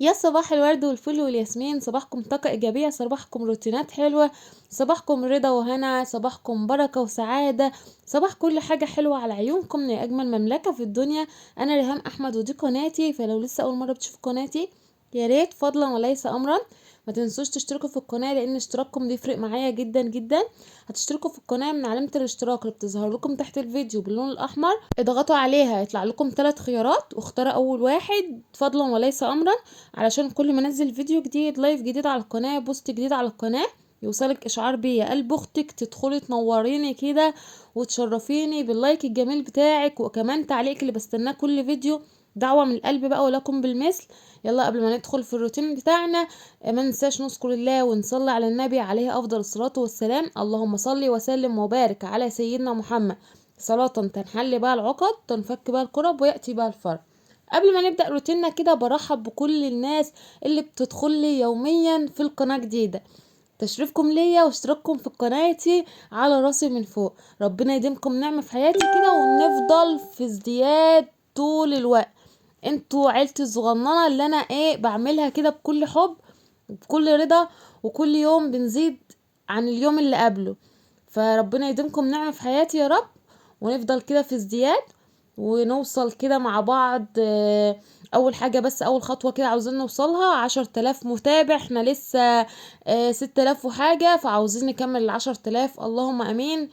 يا صباح الورد والفل والياسمين، صباحكم طاقة إيجابية، صباحكم روتينات حلوة، صباحكم رضا وهنا، صباحكم بركة وسعادة، صباح كل حاجة حلوة على عيونكم يا أجمل مملكة في الدنيا. أنا ريهام أحمد ودي قناتي، فلو لسه أول مرة بتشوفوا قناتي يا ريت فضلا وليس أمرا ما تنسوش تشتركوا في القناة، لأن اشتراككم بيفرق معايا جدا جدا. هتشتركوا في القناة من علامة الاشتراك اللي بتظهر لكم تحت الفيديو باللون الأحمر، اضغطوا عليها يطلع لكم 3 خيارات واختاروا أول واحد فضلا وليس أمرا، علشان كل ما انزل فيديو جديد، لايف جديد على القناة، بوست جديد على القناة، يوصلك اشعار بيا قلب اختك، تدخلي تنوريني كده وتشرفيني باللايك الجميل بتاعك، وكمان تعليقك اللي بستناه كل فيديو. دعوة من القلب بقى ولكم بالمثل. يلا قبل ما ندخل في الروتين بتاعنا، ما ننساش نذكر الله ونصلي على النبي عليه افضل الصلاة والسلام. اللهم صل وسلم وبارك على سيدنا محمد صلاة تنحل بها العقد، تنفك بها الكرب، ويأتي بها الفرج. قبل ما نبدأ روتيننا كده، برحب بكل الناس اللي بتدخل لي يوميا في القناة جديدة. تشريفكم ليا واشتراككم في قناتي على راسي من فوق. ربنا يديمكم نعمة في حياتي كده، ونفضل في ازدياد طول الوقت. انتوا عيلتي الصغننة اللي انا بعملها كده بكل حب، بكل رضا، وكل يوم بنزيد عن اليوم اللي قبله. فربنا يديمكم نعمة في حياتي يا رب، ونفضل كده في ازدياد، ونوصل كده مع بعض. اول حاجة بس اول خطوة كده عاوزين نوصلها 10,000 متابع. احنا لسه 6,000 وحاجة، فعاوزين نكمل ال10,000، اللهم امين.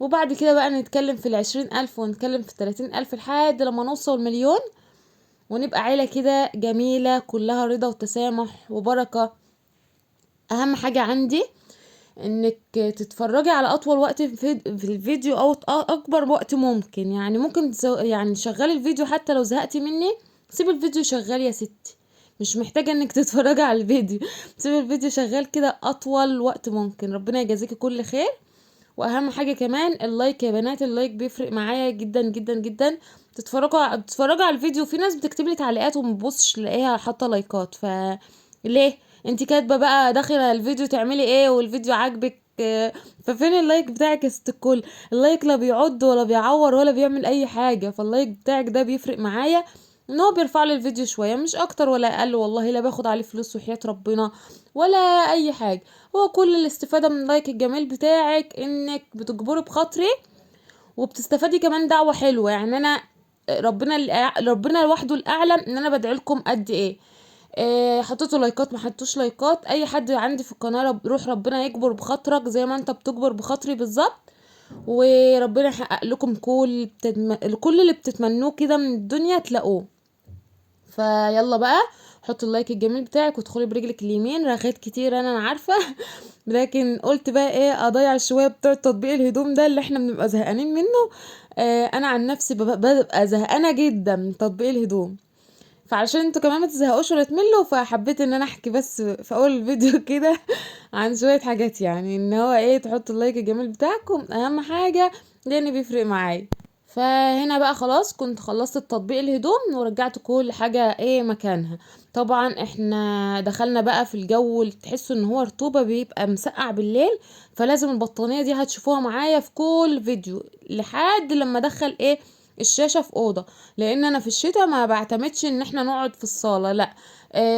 وبعد كده بقى نتكلم في ال20,000، ونتكلم في 30,000، لحد لما نوصل مليون، ونبقى عيلة كده جميلة كلها رضا وتسامح وبركة. اهم حاجة عندي انك تتفرجي على اطول وقت في الفيديو، او اكبر وقت ممكن. يعني ممكن يعني شغلي الفيديو حتى لو زهقتي مني، سيب الفيديو شغال يا ستي، مش محتاجة انك تتفرجي على الفيديو. سيب الفيديو شغال كده اطول وقت ممكن. ربنا يجازيكي كل خير. واهم حاجة كمان اللايك يا بنات، اللايك بيفرق معايا جدا جدا جدا. تتفرجوا على الفيديو، في ناس بتكتب لي تعليقات وما ببصش تلاقيها حاطه لايكات، ليه انت كاتبه بقى داخله الفيديو تعملي ايه والفيديو عاجبك؟ ففين اللايك بتاعك يا ست الكل؟ اللايك لا بيعض ولا بيعور ولا بيعمل اي حاجه، فاللايك بتاعك ده بيفرق معايا، ان هو بيرفع لي الفيديو شويه، مش اكتر ولا اقل. والله لا باخد عليه فلوس وحياة ربنا ولا اي حاجه. هو كل الاستفاده من اللايك الجميل بتاعك انك بتجبري بخاطري، وبتستفادي كمان دعوة حلوة. يعني انا ربنا لوحده الاعلم ان انا بدعي لكم قد ايه. حطيتوا لايكات ما حطوش لايكات، اي حد عندي في القناة روح ربنا يكبر بخاطرك زي ما انت بتكبر بخاطري بالظبط. وربنا يحقق لكم كل اللي بتتمنوه كده من الدنيا تلاقوه. فيلا بقى، حط اللايك الجميل بتاعك وادخلي برجلك اليمين. رغيت كتير انا عارفه لكن قلت بقى اضيع شويه بتوع تطبيق الهدوم ده اللي احنا بنبقى زهقانين منه. انا عن نفسي ببقى زهقانه جدا من تطبيق الهدوم، فعشان انتوا كمان ما تزهقوش ولا تملوا، فحبيت ان انا احكي بس في اول الفيديو كده عن شويه حاجات. يعني ان هو تحطوا اللايك الجميل بتاعكم اهم حاجه، لان بيفرق معايا. فهنا بقى خلاص كنت خلصت تطبيق الهدوم ورجعت كل حاجة مكانها. طبعا احنا دخلنا بقى في الجو اللي تحسوا ان هو رطوبة، بيبقى مسقع بالليل، فلازم البطانية دي هتشوفوها معايا في كل فيديو لحد لما ادخل الشاشة في اوضة. لان انا في الشتاء ما بعتمدش ان احنا نقعد في الصالة، لا.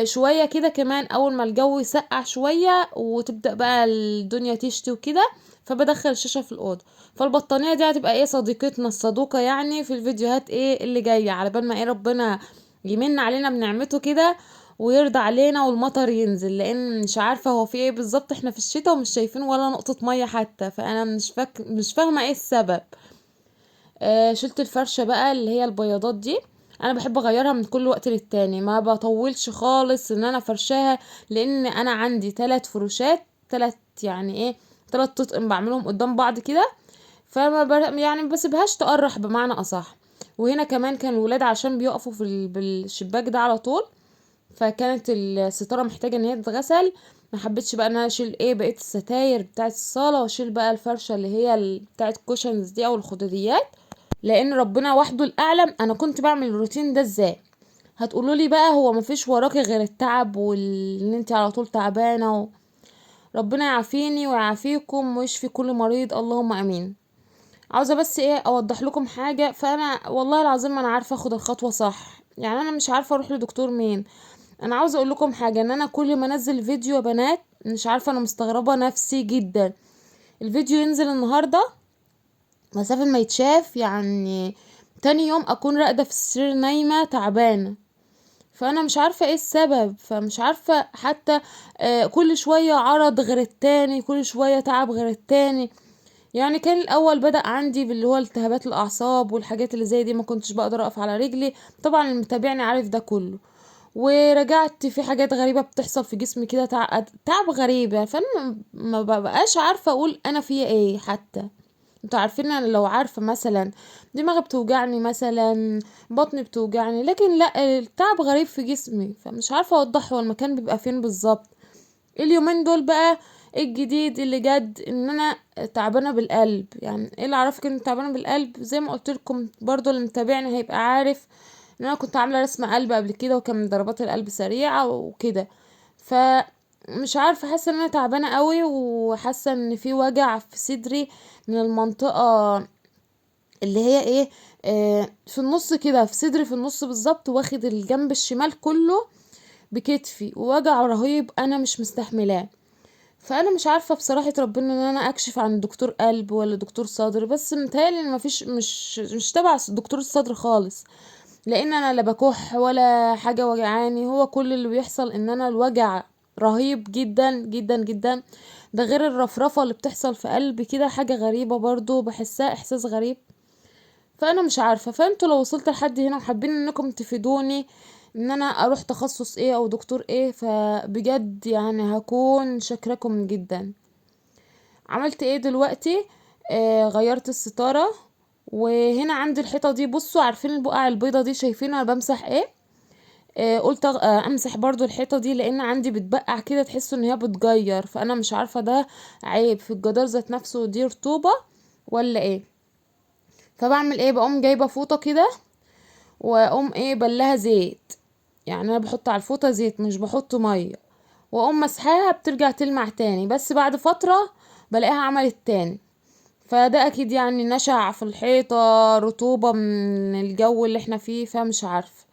شوية كده كمان اول ما الجو يسقع شوية وتبدأ بقى الدنيا تشتي وكده، فبدخل الشاشة في الأوضة. فالبطانية دي هتبقى صديقتنا الصدوقة يعني في الفيديوهات اللي جاية، على بال ما ربنا يمن علينا بنعمته كده ويرضى علينا والمطر ينزل. لان مش عارفة هو في بالظبط، احنا في الشتاء ومش شايفين ولا نقطة مية حتى، فانا مش فاهمة السبب. شلت الفرشة بقى اللي هي البياضات دي، انا بحب اغيرها من كل وقت للتاني، ما بطولش خالص ان انا فرشاها، لان انا عندي 3 فروشات، 3 يعني 3 طقم بعملهم قدام بعض كده. يعني ما بسيبهاش تقرح بمعنى اصح. وهنا كمان كان الولاد عشان بيقفوا بالشباك ده على طول، فكانت الستاره محتاجه ان هي تتغسل. ما حبيتش بقى ان انا اشيل بقيه الستاير بتاعه الصاله، واشيل بقى الفرشه اللي هي بتاعه الكوشنز دي او الخداديات، لان ربنا وحده الاعلم انا كنت بعمل الروتين ده ازاي. هتقولوا لي بقى هو مفيش وراكي غير التعب وان انت على طول تعبانه ربنا يعافيني ويعافيكم ويشفي كل مريض، اللهم امين. عاوزه بس اوضح لكم حاجه. فانا والله العظيم ما انا عارفه اخد الخطوه صح. يعني انا مش عارفه اروح لدكتور مين. انا عاوزه اقول لكم حاجه، ان انا كل ما انزل فيديو يا بنات مش عارفه، انا مستغربه نفسي جدا. الفيديو ينزل النهارده مسافه ما يتشاف يعني، تاني يوم اكون راقده في السرير نايمه تعبانه. فانا مش عارفه ايه السبب، فمش عارفه حتى كل شويه عرض غير التاني، كل شويه تعب غير التاني. يعني كان الاول بدأ عندي باللي هو التهابات الاعصاب والحاجات اللي زي دي، ما كنتش بقدر اقف على رجلي. طبعا اللي متابعني عارف ده كله. ورجعت في حاجات غريبة بتحصل في جسمي كده، تعب غريب يعني. فانا ما ببقاش عارفة اقول انا فيا ايه حتى. انتوا عارفين انا لو عارفة مثلا دماغي بتوجعني مثلا، بطني بتوجعني، لكن لا، التعب غريب في جسمي، فمش عارفة اوضح هو المكان بيبقى فين بالظبط. اليومين دول بقى الجديد اللي جد ان انا تعبانه بالقلب. يعني ايه اللي عرفك ان تعبانه بالقلب؟ زي ما قلت لكم برضو، اللي متابعني هيبقى عارف ان انا كنت عامله رسم قلب قبل كده، وكان من ضربات القلب سريعه وكده. فمش عارفه، حاسه ان انا تعبانه قوي، وحاسه ان في وجع في صدري من المنطقه اللي هي ايه، في النص كده، في صدري في النص بالظبط، واخد الجنب الشمال كله بكتفي، ووجع رهيب انا مش مستحملاه. فانا مش عارفه بصراحه ربنا ان انا اكشف عن دكتور قلب ولا دكتور صدر، بس متهيألي ان مفيش، مش تبع دكتور الصدر خالص. لان انا لا بكح ولا حاجه وجعاني، هو كل اللي بيحصل ان انا الوجع رهيب جدا جدا جدا. ده غير الرفرفه اللي بتحصل في قلبي كده، حاجه غريبه برضو، بحسها احساس غريب. فانا مش عارفه، فانتوا لو وصلت لحد هنا وحابين انكم تفيدوني ان انا اروح تخصص ايه او دكتور ايه، فبجد يعني هكون شاكراكم جدا. عملت ايه دلوقتي؟ غيرت الستارة. وهنا عندي الحيطة دي، بصوا عارفين البقع البيضة دي؟ شايفين انا بمسح ايه؟ قلت امسح برضو الحيطة دي، لان عندي بتبقع كده، تحسوا ان هي بتجير. فانا مش عارفة ده عيب في الجدار ذات نفسه، دي رطوبة ولا ايه؟ فبعمل ايه؟ بقوم جايبة فوطة كده، واقوم ايه بلها زيت. يعني انا بحط على الفوطة زيت، مش بحط مية. واقوم مسحاها، بترجع تلمع تاني، بس بعد فترة بلاقيها عملت تاني. فده اكيد يعني نشع في الحيطة، رطوبة من الجو اللي احنا فيه، فمش عارفه.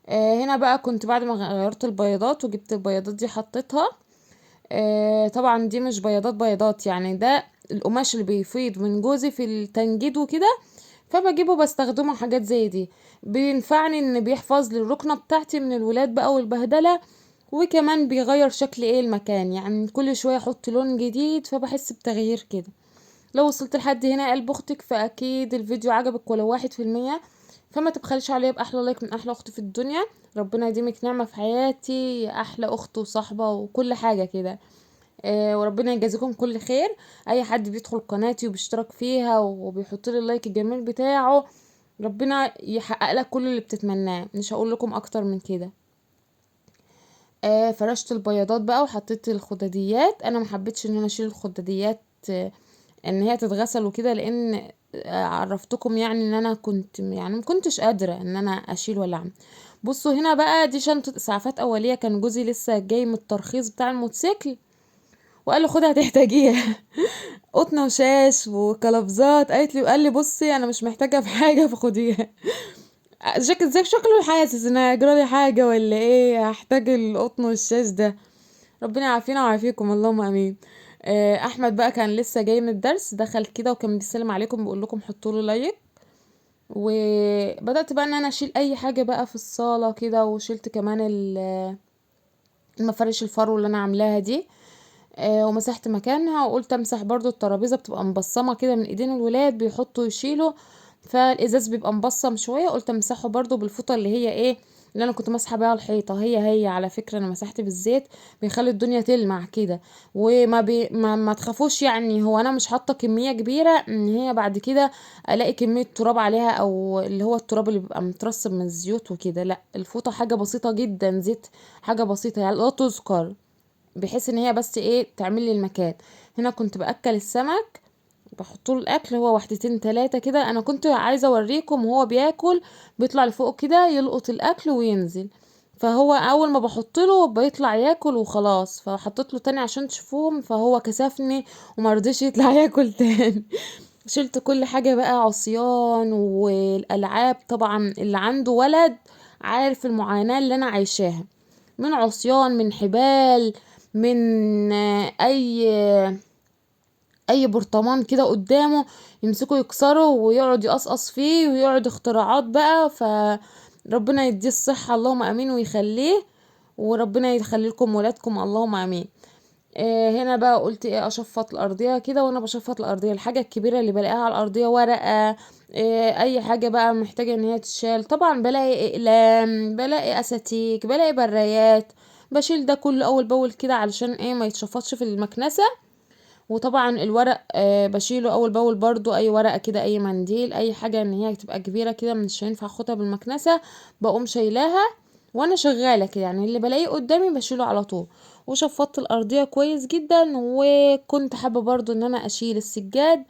هنا بقى كنت بعد ما غيرت البياضات وجبت البياضات دي حطيتها. طبعا دي مش بياضات بياضات يعني، ده القماش اللي بيفيض من جوزي في التنجيد وكده، فبجيبه بستخدمه حاجات زي دي. بينفعني ان بيحفظ لي الركنة بتاعتي من الولاد بقى والبهدلة، وكمان بيغير شكل ايه المكان، يعني كل شوية احط لون جديد، فبحس بتغيير كده. لو وصلت لحد هنا يا قلب اختك، فاكيد الفيديو عجبك ولو 1%. فما تبخليش عليا باحلى لايك من احلى اخت في الدنيا. ربنا يديمك نعمة في حياتي يا احلى اخت وصاحبة وكل حاجة كده. وربنا يجازيكم كل خير. اي حد بيدخل قناتي وبيشترك فيها وبيحط لي اللايك الجميل بتاعه، ربنا يحقق لك كل اللي بتتمناه، مش هقول لكم اكتر من كده. فرشت البياضات بقى وحطيت الخداديات. انا ما حبيتش ان انا اشيل الخداديات، ان هي تتغسل وكده، لان عرفتكم يعني ان انا كنت يعني ما كنتش قادره ان انا اشيل ولا اعمل. بصوا هنا بقى، دي شنطه اسعافات اوليه، كان جوزي لسه جاي من الترخيص بتاع الموتوسيكل، وقال له خدها هتحتاجيها. قطن وشاش وكلبزات، قال لي بصي انا مش محتاجه في حاجه فخديها. زي شكله حاسس ان هيجرالي حاجه ولا ايه، هحتاج القطن والشاش ده. ربنا يعافينا ويعافيكم، اللهم امين. احمد بقى كان لسه جاي من الدرس، دخل كده وكان بيسلم عليكم، بيقول لكم حطوا له لايك. وبدات بقى ان انا اشيل اي حاجه بقى في الصاله كده، وشلت كمان المفارش الفرو اللي انا عاملاها دي. ومسحت مكانها، وقلت امسح برضو الترابيزه، بتبقى مبصمه كده من ايدين الولاد بيحطوا يشيلوا، فالازاز بيبقى مبصم شويه، قلت امسحه برضو بالفوطه اللي هي ايه، اللي انا كنت ماسحه بيها الحيطه. هي على فكره انا مسحت بالزيت، بيخلي الدنيا تلمع كده. وما بي ما تخافوش يعني، هو انا مش حاطه كميه كبيره ان هي بعد كده الاقي كميه تراب عليها، او اللي هو التراب اللي بيبقى مترسب من الزيوت وكده. لا، الفوطه حاجه بسيطه جدا، زيت حاجه بسيطه يعني لا تذكر، بحيث ان هي بس ايه تعمل لي المكان. هنا كنت باكل السمك، بحط له الاكل، هو واحدتين تلاتة كده. انا كنت عايزه اوريكم وهو بياكل، بيطلع لفوق كده يلقط الاكل وينزل. فهو اول ما بحط له بيطلع ياكل وخلاص، فحطيت له تاني عشان تشوفوهم، فهو كسفني وما رضيش يطلع ياكل تاني. شلت كل حاجه بقى، عصيان والالعاب، طبعا اللي عنده ولد عارف المعاناه اللي انا عايشاها. من عصيان، من حبال، من اي برطمان كده قدامه يمسكوا يكسروا ويقعد يقصقص فيه ويقعد اختراعات بقى. فربنا يديه الصحة اللهم امين ويخليه، وربنا يخلي لكم ولادكم اللهم امين. هنا بقى قلت ايه، اشفط الارضيه كده. وانا بشفط الارضيه الحاجه الكبيره اللي بلاقيها على الارضيه، ورقه، اي حاجه بقى محتاجه ان هي تشال، طبعا بلاقي اقلام، بلاقي اساتيك، بلاقي برايات، بشيل ده كله اول باول كده علشان ايه ما يتشفطش في المكنسه. وطبعا الورق بشيله اول باول برضو، اي ورقه كده، اي منديل، اي حاجه ان هي تبقى كبيره كده مش هينفع اخدها بالمكنسه، بقوم شايلاها وانا شغاله كده، يعني اللي بلاقيه قدامي بشيله على طول. وشفطت الارضيه كويس جدا. وكنت حابه برضو ان انا اشيل السجاد،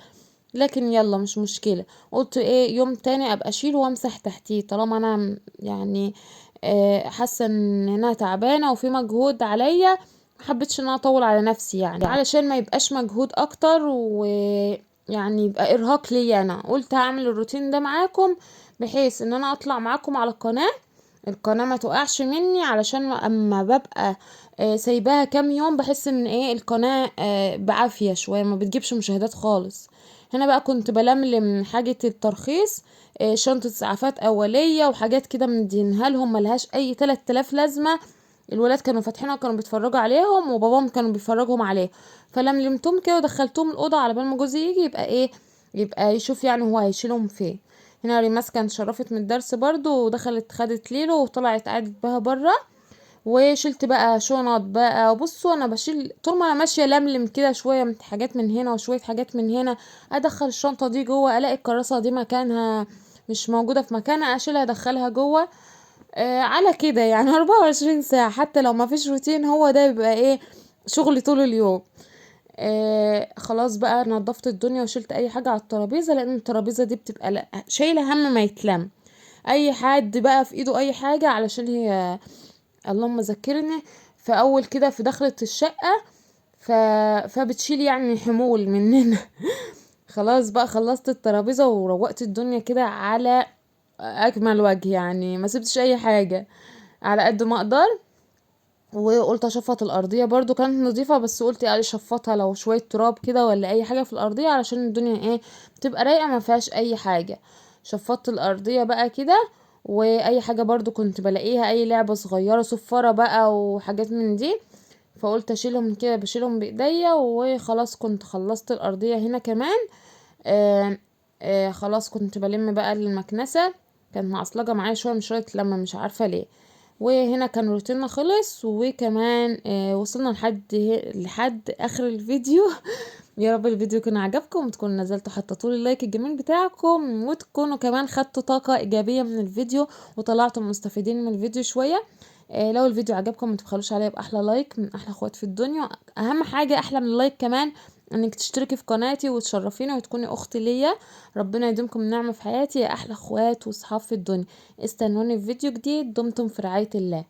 لكن يلا مش مشكله، قلت ايه يوم تاني ابقى اشيله وامسح تحتيه، طالما انا يعني حاسه ان انا تعبانه وفي مجهود عليا، محبتش ان انا اطول على نفسي، يعني علشان ما يبقاش مجهود اكتر ويعني يبقى ارهاق ليا. انا قلت هعمل الروتين ده معاكم بحيث ان انا اطلع معاكم على القناة ما تقعش مني، علشان اما ببقى سايباها كام يوم بحس ان ايه القناة بعافية شوية ما بتجيبش مشاهدات خالص. هنا بقى كنت بلملم حاجة الترخيص، شنطة اسعافات اولية وحاجات كده مدينها لهم ملهاش اي 3000 لازمة. الولاد كانوا فاتحينها وكانوا بيتفرجوا عليهم وباباهم كانوا بيفرجهم عليه، فلملمتهم كده ودخلتهم الأوضة على بال ما جوزي يجي يبقى ايه، يبقى يشوف يعني هو هيشيلهم فين. هنا ريماس كانت شرفت من الدرس برضو ودخلت خدت ليلو وطلعت قعدت بها بره. وشلت بقى شنط بقى. بصوا انا بشيل طول ما انا ماشيه لملم كده، شويه من حاجات من هنا وشويه حاجات من هنا، ادخل الشنطه دي جوه، الاقي الكراسه دي مكانها مش موجوده في مكانها، اشيلها ادخلها جوه. على كده يعني 24 ساعه، حتى لو ما فيش روتين هو ده بيبقى ايه شغلي طول اليوم. خلاص بقى نضفت الدنيا وشلت اي حاجه على الترابيزه، لان الترابيزه دي بتبقى شايله هم ما يتلم، اي حد بقى في ايده اي حاجه، علشان هي اللهم ذكرني في اول كده في دخلة الشقة فبتشيل يعني حمول مننا. خلاص بقى خلصت الترابيزة وروقت الدنيا كده على اكمل وجه، يعني ما سبتش اي حاجة على قد ما اقدر. وقلت اشفط الارضيه برضو كانت نظيفه، بس قلت يعني اشفطها لو شويه تراب كده ولا اي حاجه في الارضيه علشان الدنيا ايه تبقى رايقه ما فيهاش اي حاجه. شفطت الارضيه بقى كده. واي حاجه برضو كنت بلاقيها، اي لعبه صغيره صفاره بقى وحاجات من دي، فقلت اشيلهم كده، بشيلهم بايديا. وخلاص كنت خلصت الارضيه هنا كمان. آه خلاص كنت بلم بقى المكنسه، كانت معصلجه معايا شويه مش راضيه لما مش عارفه ليه. وهنا كان روتيننا خلص. وكمان وصلنا لحد اخر الفيديو. يا رب الفيديو يكون عجبكم وتكونوا نزلتوا حطيتوا لي اللايك الجميل بتاعكم، وتكونوا كمان خدتوا طاقة ايجابية من الفيديو وطلعتوا مستفيدين من الفيديو شوية. لو الفيديو عجبكم ما تبخلوش عليا باحلى لايك من احلى اخوات في الدنيا. اهم حاجة احلى من اللايك كمان انك تشتركي في قناتي وتشرفيني وتكوني اختي ليا. ربنا يديمكم نعمة في حياتي يا احلى اخوات واصحاب في الدنيا. استنوني في فيديو جديد، دمتم في رعاية الله.